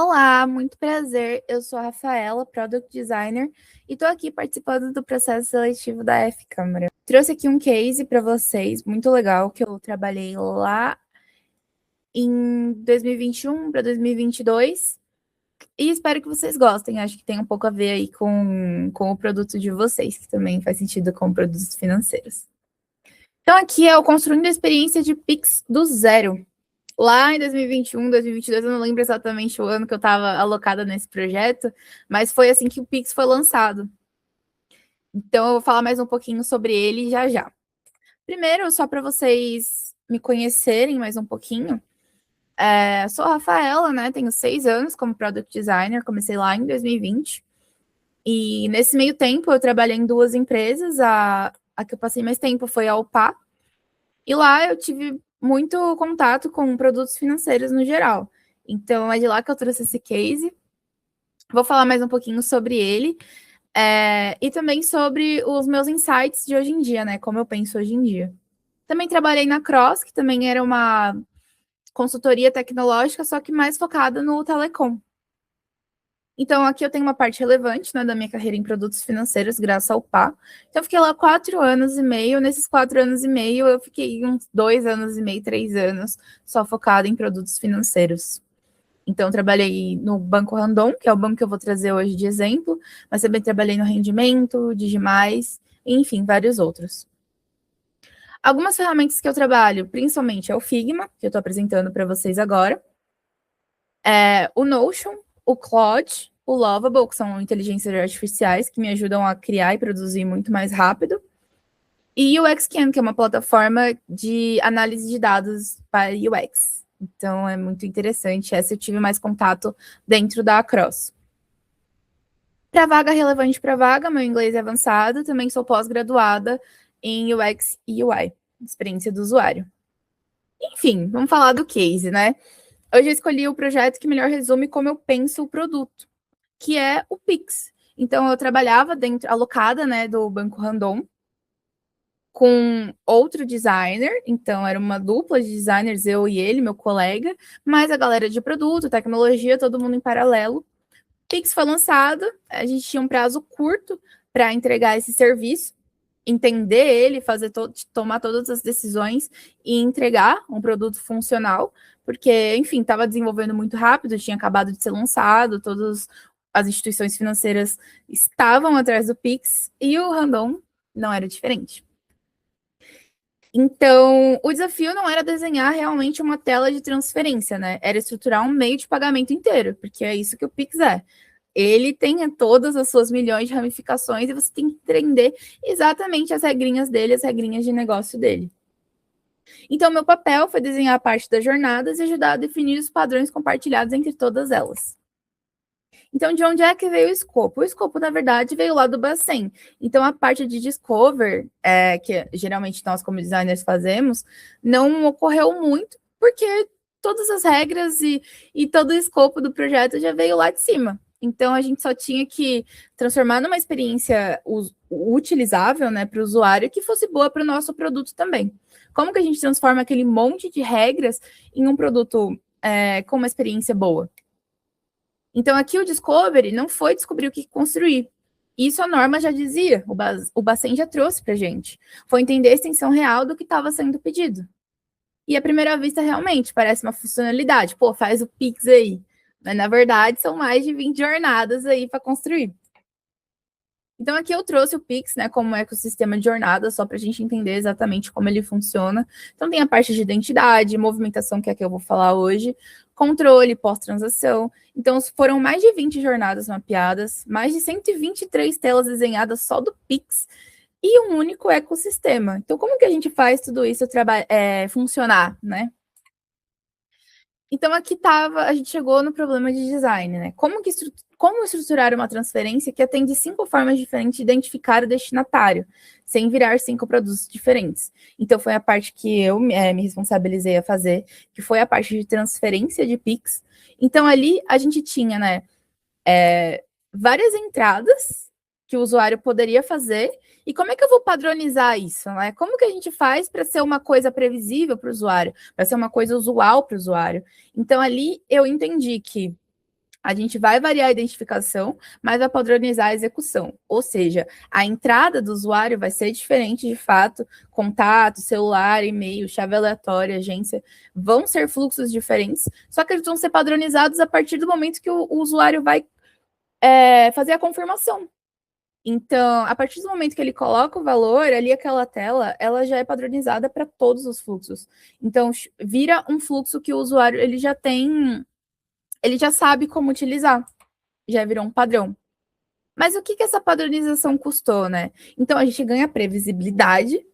Olá, muito prazer. Eu sou a Rafaela, Product Designer, e estou aqui participando do processo seletivo da F-Câmara. Trouxe aqui um case para vocês, muito legal, que eu trabalhei lá em 2021 para 2022, e espero que vocês gostem. Acho que tem um pouco a ver aí com o produto de vocês, que também faz sentido com produtos financeiros. Então, aqui é o Construindo a Experiência de Pix do Zero. Lá em 2021, 2022, eu não lembro exatamente o ano que eu estava alocada nesse projeto, mas foi assim que o Pix foi lançado. Então, eu vou falar mais um pouquinho sobre ele já já. Primeiro, só para vocês me conhecerem mais um pouquinho, sou a Rafaela, né? Tenho 6 anos como Product Designer, comecei lá em 2020. E nesse meio tempo, eu trabalhei em 2 empresas. A que eu passei mais tempo foi a UPA, e lá eu tive muito contato com produtos financeiros no geral. Então, é de lá que eu trouxe esse case. Vou falar mais um pouquinho sobre ele, e também sobre os meus insights de hoje em dia, né? Como eu penso hoje em dia. Também trabalhei na Cross, que também era uma consultoria tecnológica, só que mais focada no telecom. Então, aqui eu tenho uma parte relevante, né, da minha carreira em produtos financeiros, graças ao PA. Então, eu fiquei lá 4 anos e meio. Nesses 4 anos e meio, eu fiquei uns 2 anos e meio, 3 anos, só focada em produtos financeiros. Então, trabalhei no Banco Randon, que é o banco que eu vou trazer hoje de exemplo, mas também trabalhei no Rendimento, Digimais, enfim, vários outros. Algumas ferramentas que eu trabalho, principalmente, é o Figma, que eu estou apresentando para vocês agora, o Notion, o Claude, o Lovable, que são inteligências artificiais que me ajudam a criar e produzir muito mais rápido, e o XCAM, que é uma plataforma de análise de dados para UX. Então, é muito interessante. Essa eu tive mais contato dentro da Cross. Para vaga relevante para vaga, meu inglês é avançado. Também sou pós-graduada em UX e UI, experiência do usuário. Enfim, vamos falar do case, né? Hoje eu escolhi o projeto que melhor resume como eu penso o produto, que é o Pix. Então, eu trabalhava dentro, alocada, né, do Banco Randon, com outro designer, então era uma dupla de designers, eu e ele, meu colega, mais a galera de produto, tecnologia, todo mundo em paralelo. Pix foi lançado, a gente tinha um prazo curto para entregar esse serviço, entender ele, tomar todas as decisões e entregar um produto funcional, porque, enfim, estava desenvolvendo muito rápido, tinha acabado de ser lançado, todas as instituições financeiras estavam atrás do Pix e o Randon não era diferente. Então, o desafio não era desenhar realmente uma tela de transferência, né? Era estruturar um meio de pagamento inteiro, porque é isso que o Pix é. Ele tem todas as suas milhões de ramificações e você tem que entender exatamente as regrinhas dele, as regrinhas de negócio dele. Então, meu papel foi desenhar a parte das jornadas e ajudar a definir os padrões compartilhados entre todas elas. Então, de onde é que veio o escopo? O escopo, na verdade, veio lá do Bacen. Então, a parte de discover, que geralmente nós, como designers, fazemos, não ocorreu muito, porque todas as regras e todo o escopo do projeto já veio lá de cima. Então, a gente só tinha que transformar numa experiência utilizável, né, para o usuário, que fosse boa para o nosso produto também. Como que a gente transforma aquele monte de regras em um produto com uma experiência boa? Então, aqui o Discovery não foi descobrir o que construir. Isso a norma já dizia, o Bacen já trouxe para a gente. Foi entender a extensão real do que estava sendo pedido. E à primeira vista, realmente, parece uma funcionalidade. Pô, faz o Pix aí. Mas, na verdade, são mais de 20 jornadas aí para construir. Então, aqui eu trouxe o Pix, né, como ecossistema de jornada, só para a gente entender exatamente como ele funciona. Então, tem a parte de identidade, movimentação, que é a que eu vou falar hoje, controle, pós-transação. Então, foram mais de 20 jornadas mapeadas, mais de 123 telas desenhadas só do Pix e um único ecossistema. Então, como que a gente faz tudo isso funcionar, né? Então, aqui a gente chegou no problema de design, né? Como estruturar uma transferência que atende 5 formas diferentes de identificar o destinatário, sem virar 5 produtos diferentes. Então, foi a parte que eu me responsabilizei a fazer, que foi a parte de transferência de Pix. Então, ali a gente tinha, né, várias entradas que o usuário poderia fazer. E como é que eu vou padronizar isso, né? Como que a gente faz para ser uma coisa previsível para o usuário, para ser uma coisa usual para o usuário? Então, ali eu entendi que A gente vai variar a identificação, mas vai padronizar a execução. Ou seja, a entrada do usuário vai ser diferente de fato, contato, celular, e-mail, chave aleatória, agência, vão ser fluxos diferentes, só que eles vão ser padronizados a partir do momento que o usuário vai fazer a confirmação. Então, a partir do momento que ele coloca o valor, ali aquela tela, ela já é padronizada para todos os fluxos. Então, vira um fluxo que o usuário ele já sabe como utilizar, já virou um padrão. Mas o que essa padronização custou, né? Então, a gente ganha previsibilidade,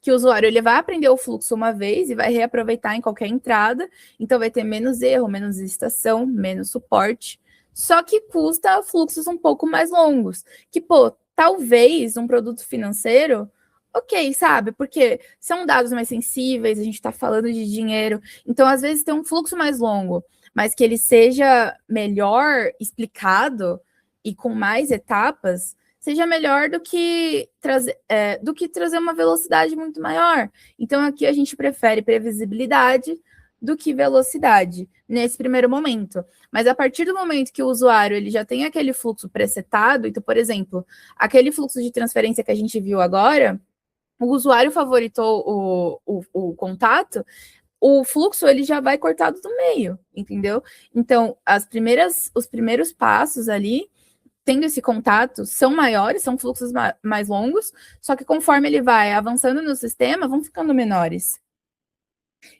que o usuário ele vai aprender o fluxo uma vez e vai reaproveitar em qualquer entrada, então vai ter menos erro, menos estação, menos suporte, só que custa fluxos um pouco mais longos, que, pô, talvez um produto financeiro, ok, sabe? Porque são dados mais sensíveis, a gente está falando de dinheiro, então às vezes tem um fluxo mais longo, mas que ele seja melhor explicado e com mais etapas, seja melhor do que trazer uma velocidade muito maior. Então, aqui a gente prefere previsibilidade do que velocidade nesse primeiro momento. Mas a partir do momento que o usuário ele já tem aquele fluxo presetado, então, por exemplo, aquele fluxo de transferência que a gente viu agora, o usuário favoritou o contato, o fluxo ele já vai cortado do meio, entendeu? Então, os primeiros passos ali tendo esse contato são maiores, são fluxos mais longos, só que conforme ele vai avançando no sistema, vão ficando menores.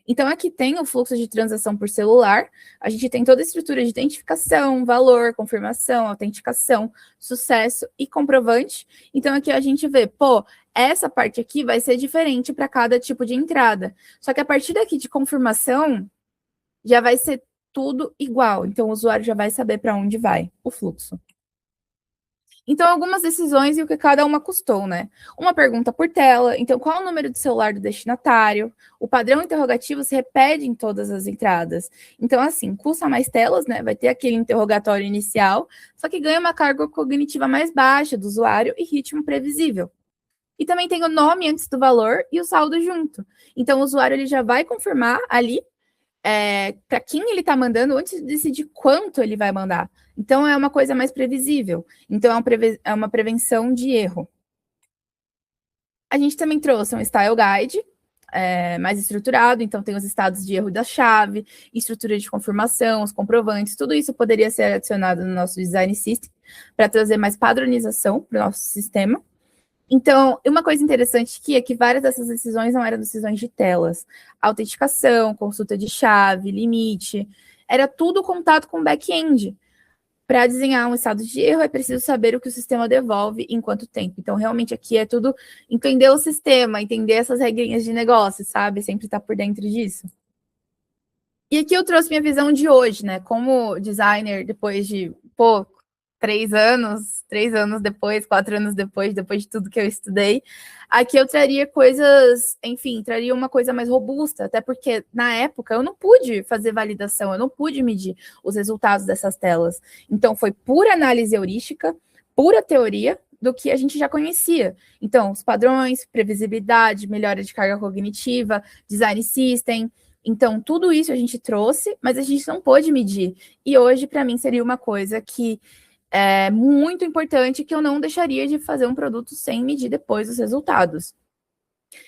Então, aqui tem o fluxo de transação por celular, a gente tem toda a estrutura de identificação, valor, confirmação, autenticação, sucesso e comprovante. Então, aqui a gente vê, pô, essa parte aqui vai ser diferente para cada tipo de entrada. Só que a partir daqui de confirmação, já vai ser tudo igual. Então, o usuário já vai saber para onde vai o fluxo. Então, algumas decisões e o que cada uma custou, né? Uma pergunta por tela, então qual o número de celular do destinatário? O padrão interrogativo se repete em todas as entradas. Então, assim, custa mais telas, né? Vai ter aquele interrogatório inicial, só que ganha uma carga cognitiva mais baixa do usuário e ritmo previsível. E também tem o nome antes do valor e o saldo junto. Então, o usuário ele já vai confirmar ali para quem ele está mandando antes de decidir quanto ele vai mandar. Então, é uma coisa mais previsível. Então, é uma prevenção de erro. A gente também trouxe um Style Guide mais estruturado, então tem os estados de erro da chave, estrutura de confirmação, os comprovantes, tudo isso poderia ser adicionado no nosso Design System para trazer mais padronização para o nosso sistema. Então, uma coisa interessante aqui é que várias dessas decisões não eram decisões de telas. Autenticação, consulta de chave, limite, era tudo contato com back-end. Para desenhar um estado de erro, é preciso saber o que o sistema devolve em quanto tempo. Então, realmente, aqui é tudo entender o sistema, entender essas regrinhas de negócio, sabe? Sempre estar por dentro disso. E aqui eu trouxe minha visão de hoje, né? Como designer, depois de, 3 anos depois, 4 anos depois de tudo que eu estudei, aqui eu traria coisas, enfim, traria uma coisa mais robusta, até porque na época eu não pude fazer validação, eu não pude medir os resultados dessas telas. Então foi pura análise heurística, pura teoria do que a gente já conhecia. Então, os padrões, previsibilidade, melhora de carga cognitiva, design system. Então, tudo isso a gente trouxe, mas a gente não pôde medir. E hoje, para mim, seria uma coisa que é muito importante, que eu não deixaria de fazer um produto sem medir depois os resultados.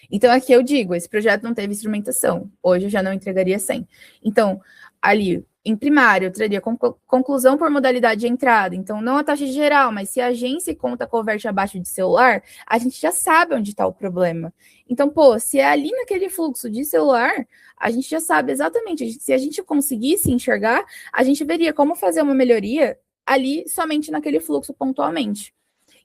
Então, aqui eu digo, esse projeto não teve instrumentação, hoje eu já não entregaria sem. Então, ali, em primário, eu traria conclusão por modalidade de entrada, então não a taxa geral, mas se a agência e conta converte abaixo de celular, a gente já sabe onde está o problema. Então, pô, se é ali naquele fluxo de celular, a gente já sabe exatamente, se a gente conseguisse enxergar, a gente veria como fazer uma melhoria ali somente naquele fluxo pontualmente.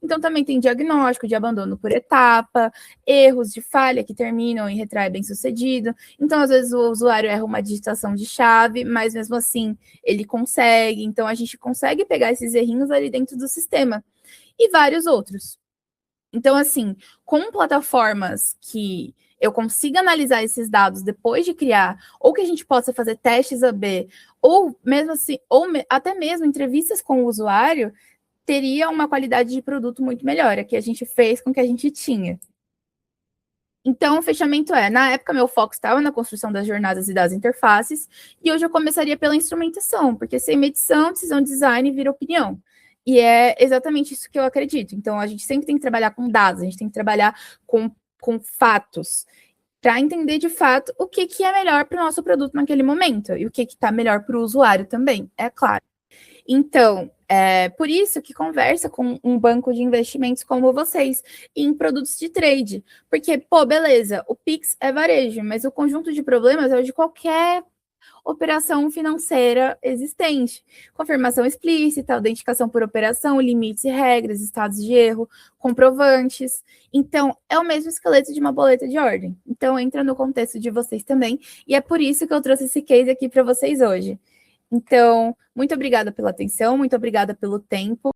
Então, também tem diagnóstico de abandono por etapa, erros de falha que terminam em retrai bem-sucedido. Então, às vezes, o usuário erra uma digitação de chave, mas mesmo assim ele consegue. Então, a gente consegue pegar esses errinhos ali dentro do sistema. E vários outros. Então, assim, com plataformas que eu consiga analisar esses dados depois de criar, ou que a gente possa fazer testes A/B, ou mesmo assim, até mesmo entrevistas com o usuário, teria uma qualidade de produto muito melhor, que a gente fez com o que a gente tinha. Então, o fechamento na época, meu foco estava na construção das jornadas e das interfaces, e hoje eu começaria pela instrumentação, porque sem medição, decisão, design vira opinião. E é exatamente isso que eu acredito. Então, a gente sempre tem que trabalhar com dados, a gente tem que trabalhar com fatos, para entender de fato o que, que é melhor para o nosso produto naquele momento, e o que está melhor para o usuário também, é claro. Então, é por isso que conversa com um banco de investimentos como vocês em produtos de trade. Porque, pô, beleza, o Pix é varejo, mas o conjunto de problemas é o de qualquer operação financeira existente. Confirmação explícita, autenticação por operação, limites e regras, estados de erro, comprovantes. Então, é o mesmo esqueleto de uma boleta de ordem. Então, entra no contexto de vocês também. E é por isso que eu trouxe esse case aqui para vocês hoje. Então, muito obrigada pela atenção, muito obrigada pelo tempo.